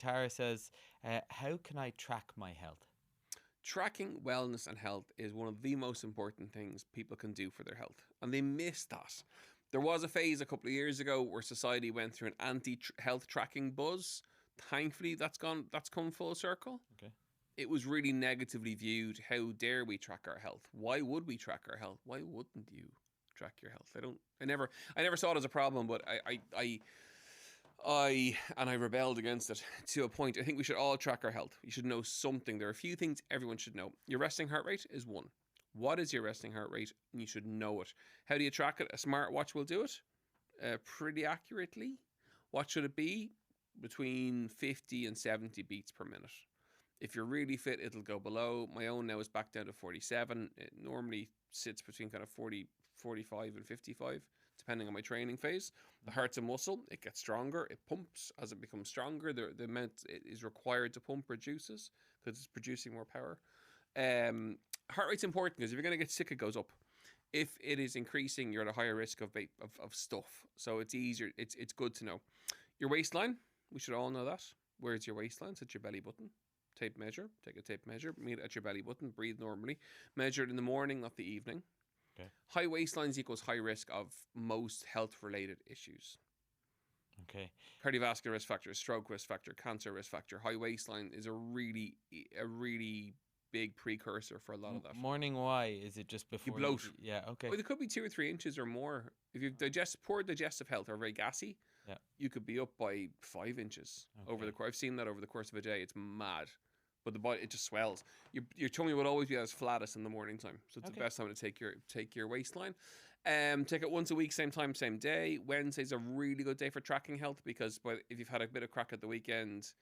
Tara says, how can I track my health? Tracking wellness and health is one of the most important things people can do for their health, and they miss that. There was a phase a couple of years ago where society went through an anti-health tracking buzz. Thankfully, that's come full circle. Okay. It was really negatively viewed. How dare we track our health? Why would we track our health? Why wouldn't you track your health? I never saw it as a problem, but I rebelled against it to a point. I think we should all track our health. You should know something. There are a few things everyone should know. Your resting heart rate is one. What is your resting heart rate? And you should know it. How do you track it? A smartwatch will do it pretty accurately. What should it be? Between 50 and 70 beats per minute. If you're really fit, it'll go below. My own now is back down to 47. It normally sits between kind of 40, 45 and 55, depending on my training phase. The heart's a muscle. It gets stronger. It pumps as it becomes stronger. The amount it is required to pump reduces because it's producing more power. Heart rate's important because if you're going to get sick, it goes up. If it is increasing, you're at a higher risk of stuff. So it's easier. It's good to know. Your waistline, we should all know that. Where's your waistline? It's at your belly button. Tape measure. Take a tape measure. Meet it at your belly button. Breathe normally. Measure it in the morning, not the evening. Okay. High waistlines equals high risk of most health-related issues. Okay. Cardiovascular risk factor, stroke risk factor, cancer risk factor. High waistline is a really big precursor for a lot of that. Morning why? Is it just before you bloat? Yeah, okay. Well, it could be 2 or 3 inches or more. If you've poor digestive health or very gassy, Yeah. you could be up by 5 inches over the course. I've seen that over the course of a day. It's mad. But the body, it just swells. Your tummy will always be at its flattest in the morning time. So it's the best time to take your waistline. Take it once a week, same time, same day. Wednesday's a really good day for tracking health because if you've had a bit of crack at the weekend,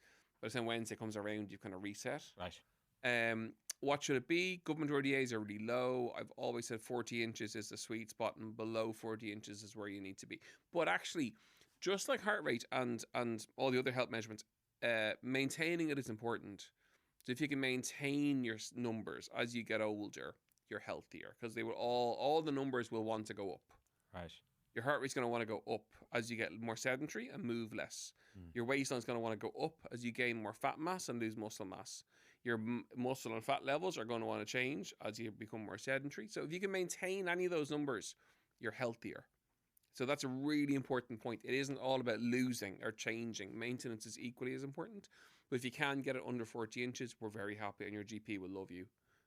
by the time Wednesday comes around, you've kind of reset. Right. What should it be? Government RDAs are really low. I've always said 40 inches is the sweet spot, and below 40 inches is where you need to be. But actually, just like heart rate and all the other health measurements, maintaining it is important. So if you can maintain your numbers as you get older, you're healthier because they will all the numbers will want to go up. Right. Your heart rate's going to want to go up as you get more sedentary and move less. Your waistline's going to want to go up as you gain more fat mass and lose muscle mass. Your muscle and fat levels are going to want to change as you become more sedentary. So if you can maintain any of those numbers, you're healthier. So that's a really important point. It isn't all about losing or changing. Maintenance is equally as important. But if you can get it under 40 inches, we're very happy and your GP will love you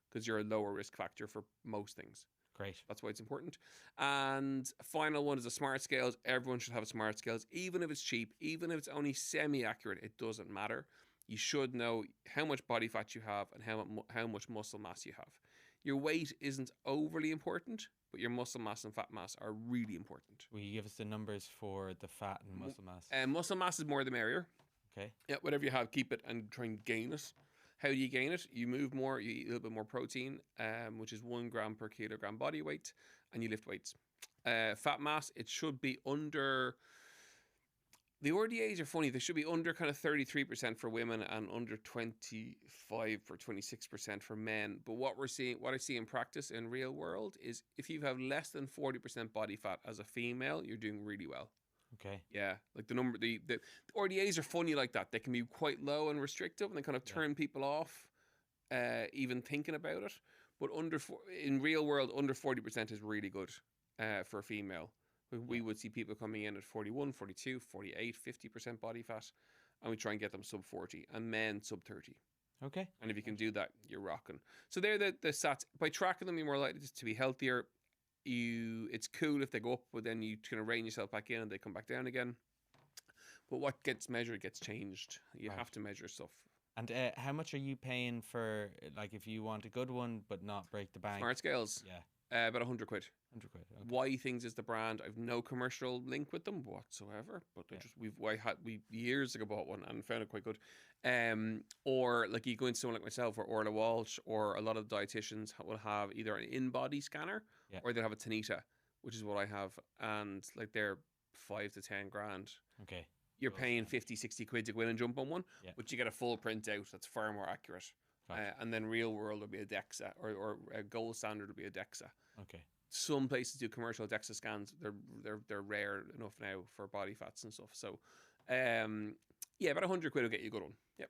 because you're a lower risk factor for most things. Great. That's why it's important. And final one is the smart scales. Everyone should have a smart scales, even if it's cheap, even if it's only semi-accurate, it doesn't matter. You should know how much body fat you have and how much muscle mass you have. Your weight isn't overly important, but your muscle mass and fat mass are really important. Will you give us the numbers for the fat and muscle mass? Muscle mass is more the merrier. Okay. Yeah, whatever you have, keep it and try and gain it. How do you gain it? You move more, you eat a little bit more protein, which is 1 gram per kilogram body weight, and you lift weights. Fat mass, it should be under. The RDAs are funny. They should be under kind of 33% for women and under 25 or 26% for men. But what I see in practice in real world is if you have less than 40% body fat as a female, you're doing really well. Okay. Yeah, like the RDAs are funny like that. They can be quite low and restrictive, and they kind of turn people off, even thinking about it. But in real world, under 40% is really good for a female. We would see people coming in at 41, 42, 48, 50% body fat, and we try and get them sub 40, and men sub 30. Okay. And if you can do that, you're rocking. So they're the stats. By tracking them, you're more likely to be healthier. It's cool if they go up, but then you kind of rein yourself back in and they come back down again. But what gets measured gets changed. You have to measure stuff. And how much are you paying for, like, if you want a good one but not break the bank? Smart scales? Yeah. About 100 quid. 100 quid. Okay. Why Things is the brand. I've no commercial link with them whatsoever, but we years ago bought one and found it quite good. Or like you go into someone like myself or Orla Walsh, or a lot of dietitians will have either an in-body scanner or they'll have a Tanita, which is what I have, and like they're 5 to 10 grand. Okay. You're paying 50, 60 quid to go in and jump on one, but you get a full printout that's far more accurate. And then real world will be a DEXA, or a gold standard will be a DEXA. Okay. Some places do commercial DEXA scans. They're rare enough now for body fats and stuff. So, Yeah, about 100 quid will get you a good one. Yep.